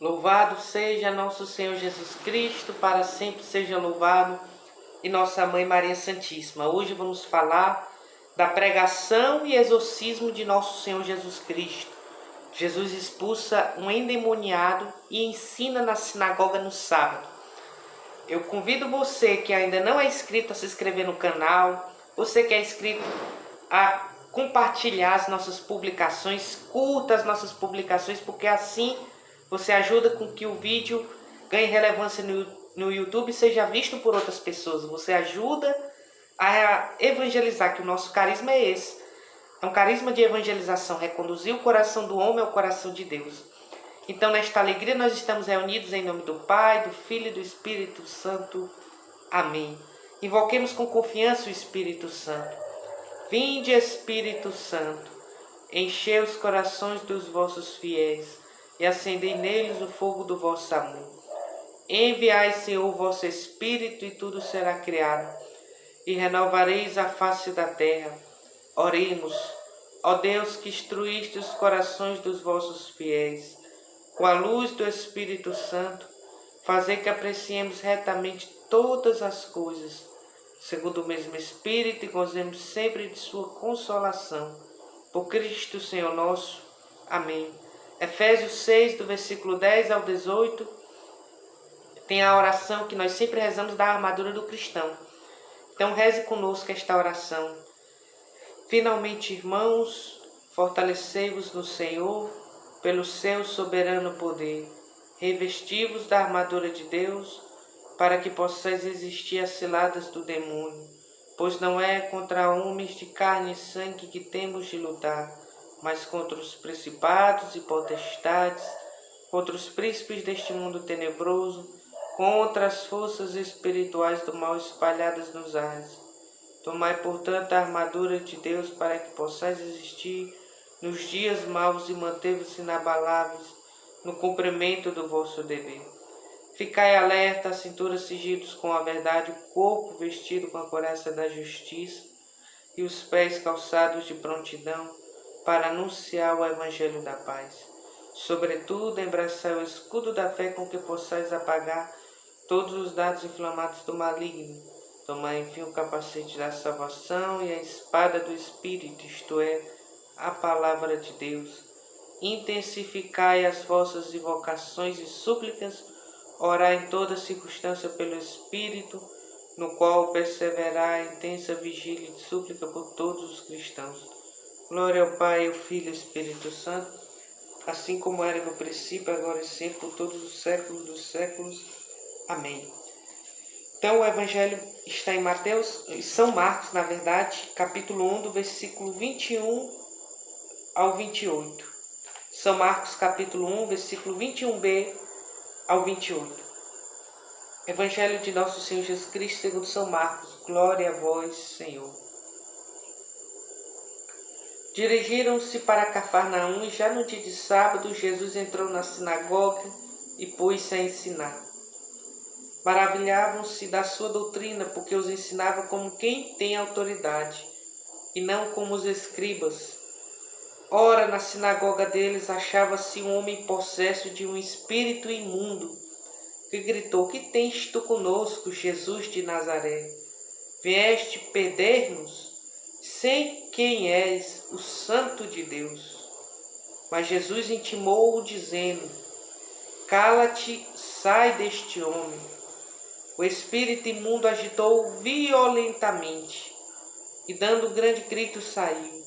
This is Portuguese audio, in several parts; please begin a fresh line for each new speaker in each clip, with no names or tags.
Louvado seja nosso Senhor Jesus Cristo, para sempre seja louvado, e nossa Mãe Maria Santíssima. Hoje vamos falar da pregação e exorcismo de nosso Senhor Jesus Cristo. Jesus expulsa um endemoniado e ensina na sinagoga no sábado. Eu convido você que ainda não é inscrito a se inscrever no canal, você que é inscrito a compartilhar as nossas publicações, curta as nossas publicações, porque assim você ajuda com que o vídeo ganhe relevância no YouTube e seja visto por outras pessoas. Você ajuda a evangelizar, que o nosso carisma é esse. É um carisma de evangelização, reconduzir o coração do homem ao coração de Deus. Então, nesta alegria, nós estamos reunidos em nome do Pai, do Filho e do Espírito Santo. Amém. Invoquemos com confiança o Espírito Santo. Vinde, Espírito Santo, enchei os corações dos vossos fiéis e acendei neles o fogo do vosso amor. Enviai, Senhor, o vosso Espírito e tudo será criado, e renovareis a face da terra. Oremos, ó Deus, que instruíste os corações dos vossos fiéis, com a luz do Espírito Santo, fazer que apreciemos retamente todas as coisas, segundo o mesmo Espírito, e gozemos sempre de sua consolação. Por Cristo Senhor nosso. Amém. Efésios 6, do versículo 10 ao 18, tem a oração que nós sempre rezamos da armadura do cristão. Então reze conosco esta oração. Finalmente, irmãos, fortalecei-vos no Senhor, pelo seu soberano poder. Revesti-vos da armadura de Deus, para que possais resistir às ciladas do demônio. Pois não é contra homens de carne e sangue que temos de lutar, mas contra os principados e potestades, contra os príncipes deste mundo tenebroso, contra as forças espirituais do mal espalhadas nos ares. Tomai, portanto, a armadura de Deus, para que possais resistir nos dias maus e manter-vos inabaláveis no cumprimento do vosso dever. Ficai alerta, a cintura cingidos com a verdade, o corpo vestido com a couraça da justiça e os pés calçados de prontidão para anunciar o evangelho da paz. Sobretudo, embraçai o escudo da fé, com que possais apagar todos os dardos inflamados do maligno. Tomai, enfim, o capacete da salvação e a espada do Espírito, isto é, a palavra de Deus. Intensificai as vossas invocações e súplicas, orai em toda circunstância pelo Espírito, no qual perseverai a intensa vigília de súplica por todos os cristãos. Glória ao Pai, ao Filho e ao Espírito Santo, assim como era no princípio, agora e sempre, por todos os séculos dos séculos. Amém. Então o Evangelho está em São Marcos, na verdade, capítulo 1, do versículo 21 ao 28. São Marcos, capítulo 1, versículo 21b ao 28. Evangelho de nosso Senhor Jesus Cristo segundo São Marcos. Glória a vós, Senhor. Dirigiram-se para Cafarnaum e já no dia de sábado Jesus entrou na sinagoga e pôs-se a ensinar. Maravilhavam-se da sua doutrina, porque os ensinava como quem tem autoridade, e não como os escribas. Ora, na sinagoga deles achava-se um homem possesso de um espírito imundo, que gritou: Que tens tu conosco, Jesus de Nazaré? Vieste perder-nos? Sei quem és, o Santo de Deus. Mas Jesus intimou-o, dizendo: Cala-te, sai deste homem. O espírito imundo agitou-o violentamente, e dando um grande grito saiu.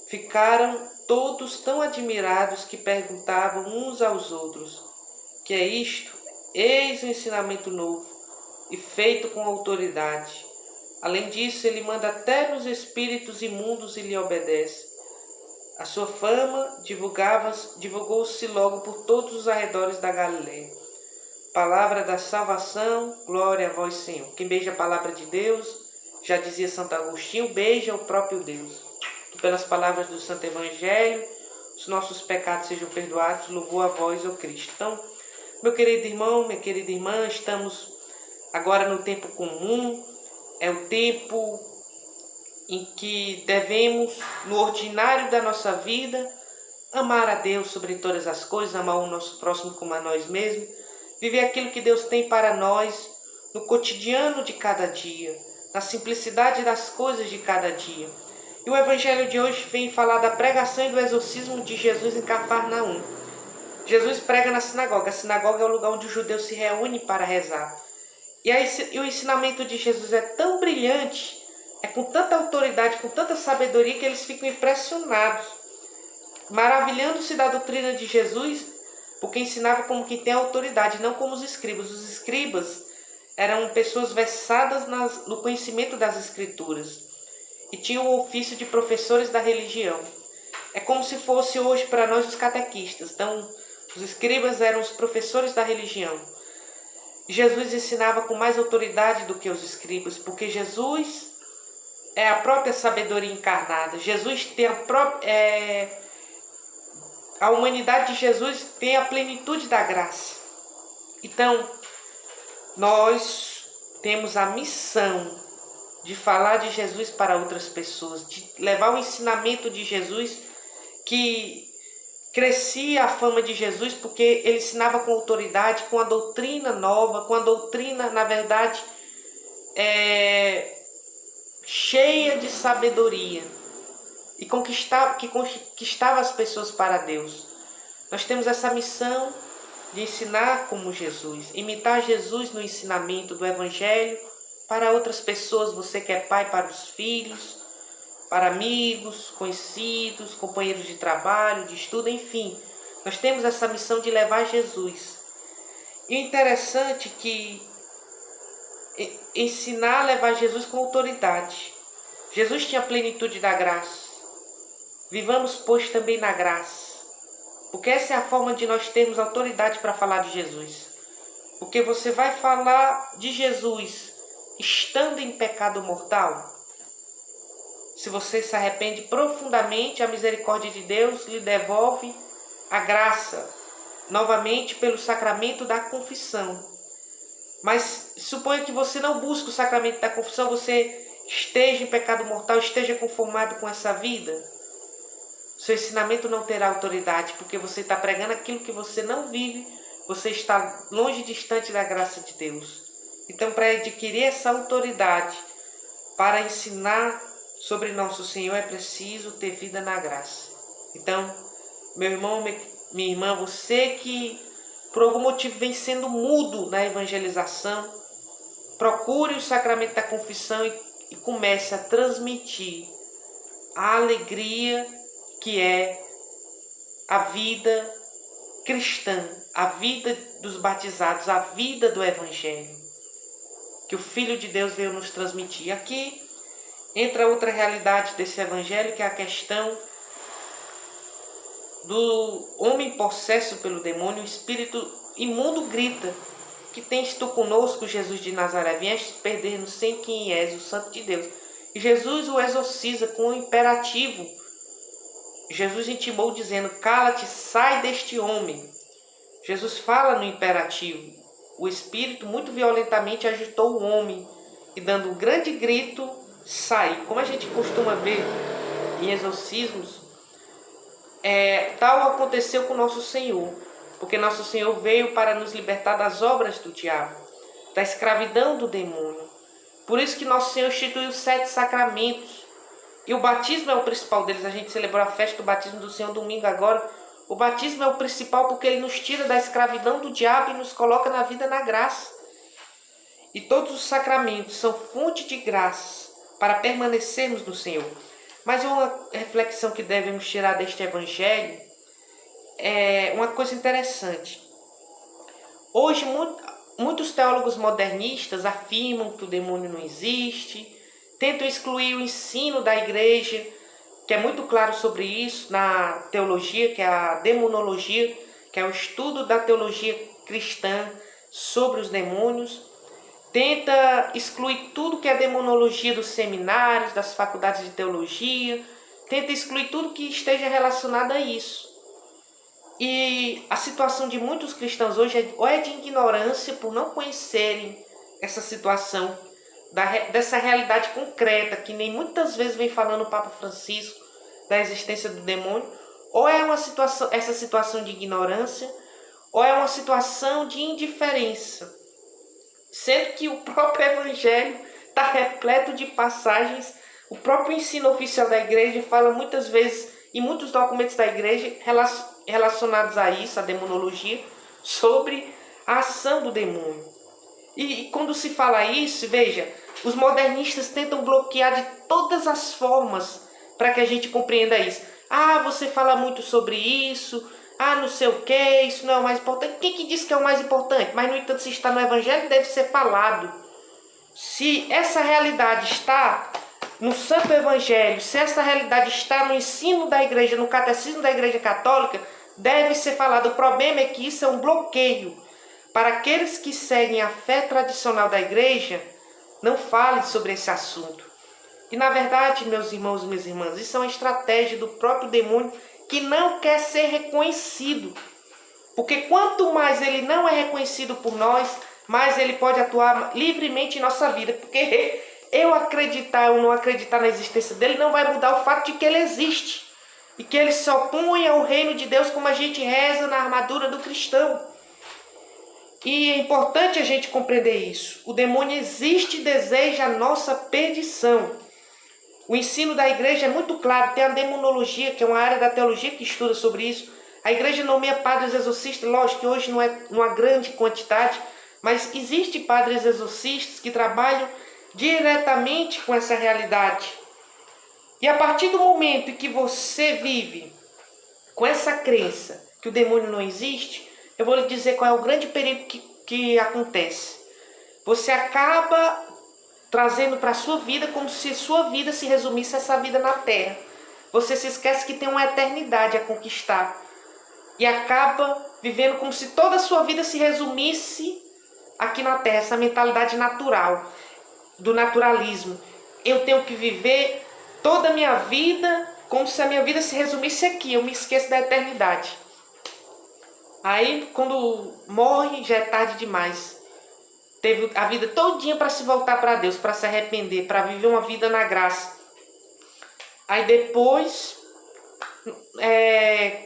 Ficaram todos tão admirados que perguntavam uns aos outros: Que é isto? Eis um ensinamento novo e feito com autoridade. Além disso, ele manda até nos espíritos imundos e lhe obedece. A sua fama divulgou-se logo por todos os arredores da Galileia. Palavra da salvação, glória a vós, Senhor. Quem beija a palavra de Deus, já dizia Santo Agostinho, beija o próprio Deus. Que pelas palavras do Santo Evangelho, os nossos pecados sejam perdoados, louvor a vós, ó Cristo. Então, meu querido irmão, minha querida irmã, estamos agora no tempo comum, é o tempo em que devemos, no ordinário da nossa vida, amar a Deus sobre todas as coisas, amar o nosso próximo como a nós mesmos, viver aquilo que Deus tem para nós no cotidiano de cada dia, na simplicidade das coisas de cada dia. E o Evangelho de hoje vem falar da pregação e do exorcismo de Jesus em Cafarnaum. Jesus prega na sinagoga. A sinagoga é o lugar onde os judeus se reúnem para rezar. E o ensinamento de Jesus é tão brilhante, é com tanta autoridade, com tanta sabedoria, que eles ficam impressionados, maravilhando-se da doutrina de Jesus, porque ensinava como quem tem autoridade, não como os escribas. Os escribas eram pessoas versadas no conhecimento das Escrituras e tinham o ofício de professores da religião. É como se fosse hoje para nós os catequistas. Então, os escribas eram os professores da religião. Jesus ensinava com mais autoridade do que os escribas, porque Jesus é a própria sabedoria encarnada. Jesus tem a humanidade de Jesus tem a plenitude da graça. Então, nós temos a missão de falar de Jesus para outras pessoas, de levar o ensinamento de Jesus, que crescia a fama de Jesus porque ele ensinava com autoridade, com a doutrina nova, com a doutrina, na verdade, cheia de sabedoria, e que conquistava as pessoas para Deus. Nós temos essa missão de ensinar como Jesus, imitar Jesus no ensinamento do Evangelho para outras pessoas. Você que é pai, para os filhos, para amigos, conhecidos, companheiros de trabalho, de estudo, enfim. Nós temos essa missão de levar Jesus. E o interessante é que ensinar a levar Jesus com autoridade. Jesus tinha a plenitude da graça. Vivamos, pois, também na graça. Porque essa é a forma de nós termos autoridade para falar de Jesus. Porque você vai falar de Jesus estando em pecado mortal? Se você se arrepende profundamente, a misericórdia de Deus lhe devolve a graça, novamente pelo sacramento da confissão. Mas suponha que você não busque o sacramento da confissão, você esteja em pecado mortal, esteja conformado com essa vida. Seu ensinamento não terá autoridade, porque você está pregando aquilo que você não vive, você está longe, distante da graça de Deus. Então, para adquirir essa autoridade, para ensinar sobre nosso Senhor, é preciso ter vida na graça. Então, meu irmão, minha irmã, você que por algum motivo vem sendo mudo na evangelização, procure o sacramento da confissão e comece a transmitir a alegria que é a vida cristã, a vida dos batizados, a vida do Evangelho, que o Filho de Deus veio nos transmitir. Aqui entra outra realidade desse Evangelho, que é a questão do homem possesso pelo demônio. O espírito imundo grita: que tens tu conosco, Jesus de Nazaré? Vieste perder-nos sem quem és, o Santo de Deus. E Jesus o exorciza com um imperativo. Jesus intimou dizendo: cala-te, sai deste homem. Jesus fala no imperativo. O espírito muito violentamente agitou o homem e, dando um grande grito, saiu. Como a gente costuma ver em exorcismos, tal aconteceu com nosso Senhor, porque nosso Senhor veio para nos libertar das obras do diabo, da escravidão do demônio. Por isso que nosso Senhor instituiu 7 sacramentos, e o batismo é o principal deles. A gente celebrou a festa do batismo do Senhor domingo agora. O batismo é o principal porque ele nos tira da escravidão do diabo e nos coloca na vida na graça. E todos os sacramentos são fonte de graças para permanecermos no Senhor. Mas uma reflexão que devemos tirar deste Evangelho é uma coisa interessante. Hoje, muitos teólogos modernistas afirmam que o demônio não existe, tentam excluir o ensino da igreja, que é muito claro sobre isso na teologia, que é a demonologia, que é o estudo da teologia cristã sobre os demônios. Tenta excluir tudo que é demonologia dos seminários, das faculdades de teologia, tenta excluir tudo que esteja relacionado a isso. E a situação de muitos cristãos hoje ou é de ignorância por não conhecerem essa situação, dessa realidade concreta, que nem muitas vezes vem falando o Papa Francisco, da existência do demônio, Ou é essa situação de ignorância, ou é uma situação de indiferença. Sendo que o próprio Evangelho está repleto de passagens, o próprio ensino oficial da igreja fala muitas vezes, em muitos documentos da igreja relacionados a isso, a demonologia, sobre a ação do demônio. E quando se fala isso, veja, os modernistas tentam bloquear de todas as formas para que a gente compreenda isso. Ah, você fala muito sobre isso, não sei o que, isso não é o mais importante. Quem que diz que é o mais importante? Mas, no entanto, se está no Evangelho, deve ser falado. Se essa realidade está no Santo Evangelho, se essa realidade está no ensino da igreja, no catecismo da igreja católica, deve ser falado. O problema é que isso é um bloqueio. Para aqueles que seguem a fé tradicional da igreja, não falem sobre esse assunto. E na verdade, meus irmãos e minhas irmãs, isso é uma estratégia do próprio demônio que não quer ser reconhecido. Porque quanto mais ele não é reconhecido por nós, mais ele pode atuar livremente em nossa vida. Porque eu acreditar ou não acreditar na existência dele não vai mudar o fato de que ele existe. E que ele se opõe ao reino de Deus, como a gente reza na armadura do cristão. E é importante a gente compreender isso. O demônio existe e deseja a nossa perdição. O ensino da igreja é muito claro. Tem a demonologia, que é uma área da teologia que estuda sobre isso. A igreja nomeia padres exorcistas, lógico que hoje não é uma grande quantidade, mas existem padres exorcistas que trabalham diretamente com essa realidade. E a partir do momento em que você vive com essa crença que o demônio não existe, eu vou lhe dizer qual é o grande perigo que acontece. Você acaba trazendo para a sua vida como se sua vida se resumisse a essa vida na Terra. Você se esquece que tem uma eternidade a conquistar. E acaba vivendo como se toda a sua vida se resumisse aqui na Terra. Essa mentalidade natural, do naturalismo. Eu tenho que viver toda a minha vida como se a minha vida se resumisse aqui. Eu me esqueço da eternidade. Aí, quando morre, já é tarde demais. Teve a vida todinha para se voltar para Deus, para se arrepender, para viver uma vida na graça. Aí depois,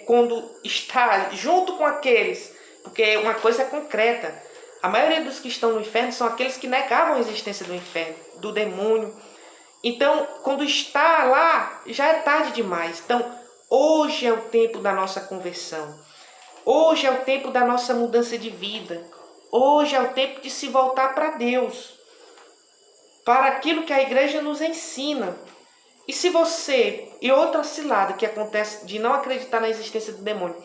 quando está junto com aqueles, porque uma coisa é concreta, a maioria dos que estão no inferno são aqueles que negavam a existência do inferno, do demônio. Então, quando está lá, já é tarde demais. Então, hoje é o tempo da nossa conversão. Hoje é o tempo da nossa mudança de vida. Hoje é o tempo de se voltar para Deus, para aquilo que a igreja nos ensina. E se você, e outra cilada que acontece de não acreditar na existência do demônio,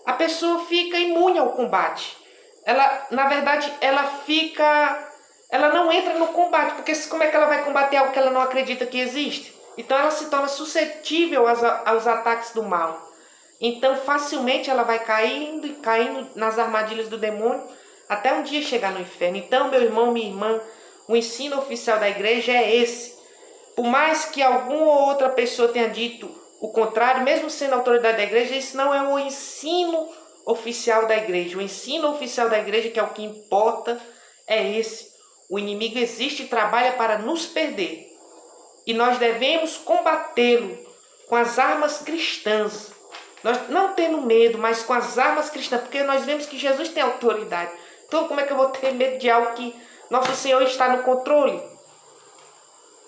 a pessoa fica imune ao combate. Ela, na verdade, ela não entra no combate, porque como é que ela vai combater algo que ela não acredita que existe? Então ela se torna suscetível aos ataques do mal. Então facilmente ela vai caindo e caindo nas armadilhas do demônio, até um dia chegar no inferno. Então, meu irmão, minha irmã, o ensino oficial da igreja é esse. Por mais que alguma ou outra pessoa tenha dito o contrário, mesmo sendo autoridade da igreja, isso não é o ensino oficial da igreja. O ensino oficial da igreja, que é o que importa, é esse. O inimigo existe e trabalha para nos perder. E nós devemos combatê-lo com as armas cristãs. Nós não tendo medo, mas com as armas cristãs, porque nós vemos que Jesus tem autoridade. Então, como é que eu vou ter medo de algo que nosso Senhor está no controle?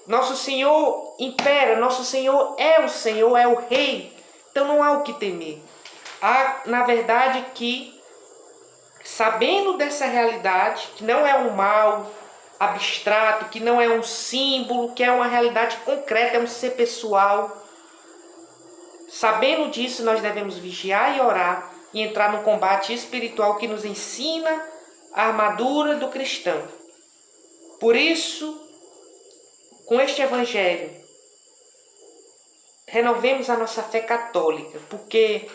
Nosso Senhor impera, nosso Senhor é o Rei. Então, não há o que temer. Há, na verdade, que, sabendo dessa realidade, que não é um mal abstrato, que não é um símbolo, que é uma realidade concreta, é um ser pessoal. Sabendo disso, nós devemos vigiar e orar e entrar no combate espiritual que nos ensina a armadura do cristão. Por isso, com este evangelho, renovemos a nossa fé católica, porque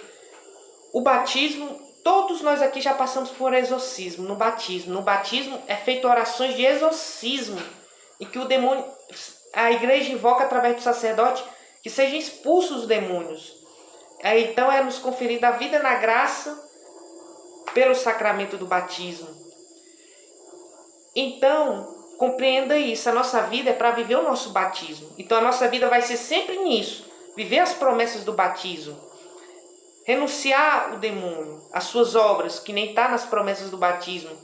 o batismo, todos nós aqui já passamos por exorcismo no batismo. No batismo é feito orações de exorcismo, em que o demônio, a igreja invoca através do sacerdote que sejam expulsos os demônios. Então é nos conferida a vida na graça pelo sacramento do batismo. Então, compreenda isso, a nossa vida é para viver o nosso batismo. Então a nossa vida vai ser sempre nisso, viver as promessas do batismo. renunciar o demônio, as suas obras, que nem está nas promessas do batismo,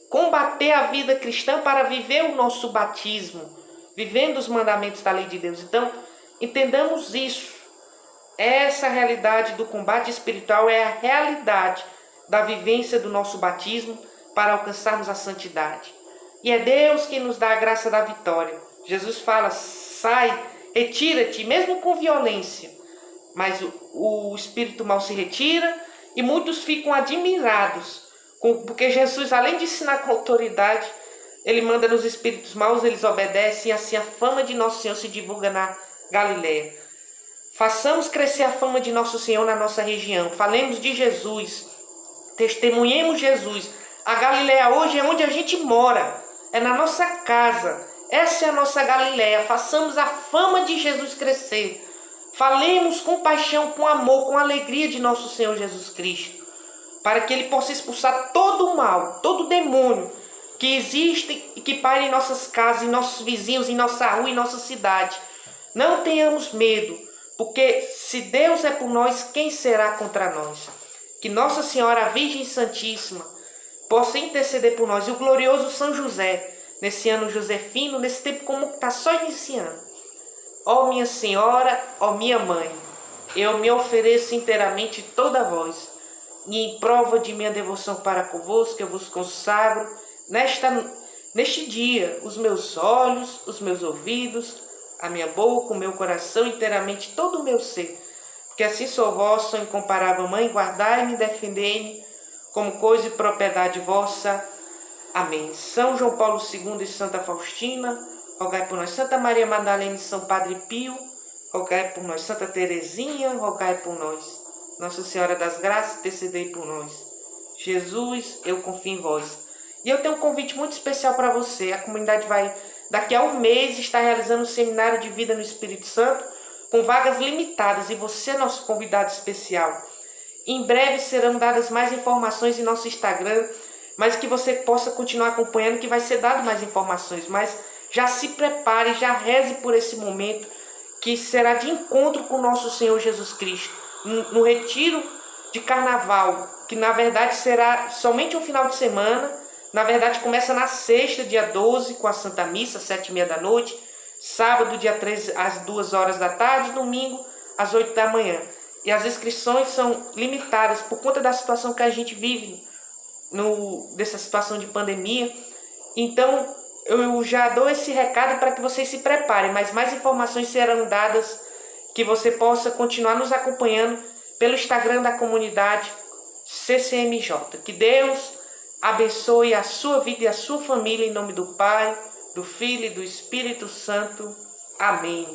combater a vida cristã para viver o nosso batismo, vivendo os mandamentos da lei de Deus. Então, entendamos isso. Essa realidade do combate espiritual é a realidade da vivência do nosso batismo para alcançarmos a santidade. E é Deus quem nos dá a graça da vitória. Jesus fala, sai, retira-te, mesmo com violência. Mas o espírito mal se retira e muitos ficam admirados, porque Jesus, além de ensinar com autoridade, ele manda nos espíritos maus, eles obedecem, e assim a fama de nosso Senhor se divulga na Galileia. Façamos crescer a fama de nosso Senhor na nossa região. Falemos de Jesus, testemunhemos Jesus. A Galileia hoje é onde a gente mora, é na nossa casa. Essa é a nossa Galileia. Façamos a fama de Jesus crescer. Falemos com paixão, com amor, com alegria de nosso Senhor Jesus Cristo, para que Ele possa expulsar todo o mal, todo o demônio que existe e que paira em nossas casas, em nossos vizinhos, em nossa rua, em nossa cidade. Não tenhamos medo, porque se Deus é por nós, quem será contra nós? Que Nossa Senhora, a Virgem Santíssima, possa interceder por nós. E o glorioso São José, nesse ano josefino, nesse tempo como está só iniciando. Ó minha Senhora, ó minha Mãe, eu me ofereço inteiramente toda a vós, e em prova de minha devoção para convosco, eu vos consagro neste dia os meus olhos, os meus ouvidos, a minha boca, o meu coração, inteiramente todo o meu ser. Porque assim sou vossa, incomparável Mãe, guardai-me e defendei-me como coisa e propriedade vossa. Amém. São João Paulo II e Santa Faustina, rogai por nós. Santa Maria Madalena e São Padre Pio, rogai por nós. Santa Teresinha, rogai por nós. Nossa Senhora das Graças, intercedei por nós. Jesus, eu confio em vós. E eu tenho um convite muito especial para você. A comunidade vai, daqui a um mês, estar realizando um seminário de vida no Espírito Santo, com vagas limitadas, e você é nosso convidado especial. Em breve serão dadas mais informações em nosso Instagram, mas que você possa continuar acompanhando, que vai ser dado mais informações. Mas já se prepare, já reze por esse momento, que será de encontro com nosso Senhor Jesus Cristo, no retiro de carnaval, que na verdade será somente um final de semana. Na verdade começa na sexta, dia 12, com a Santa Missa, às 7h30 da noite, sábado, dia 13, às 2 horas da tarde, domingo, às 8 da manhã. E as inscrições são limitadas por conta da situação que a gente vive, dessa situação de pandemia. Então, eu já dou esse recado para que vocês se preparem, mas mais informações serão dadas, que você possa continuar nos acompanhando pelo Instagram da comunidade CCMJ. Que Deus abençoe a sua vida e a sua família, em nome do Pai, do Filho e do Espírito Santo. Amém.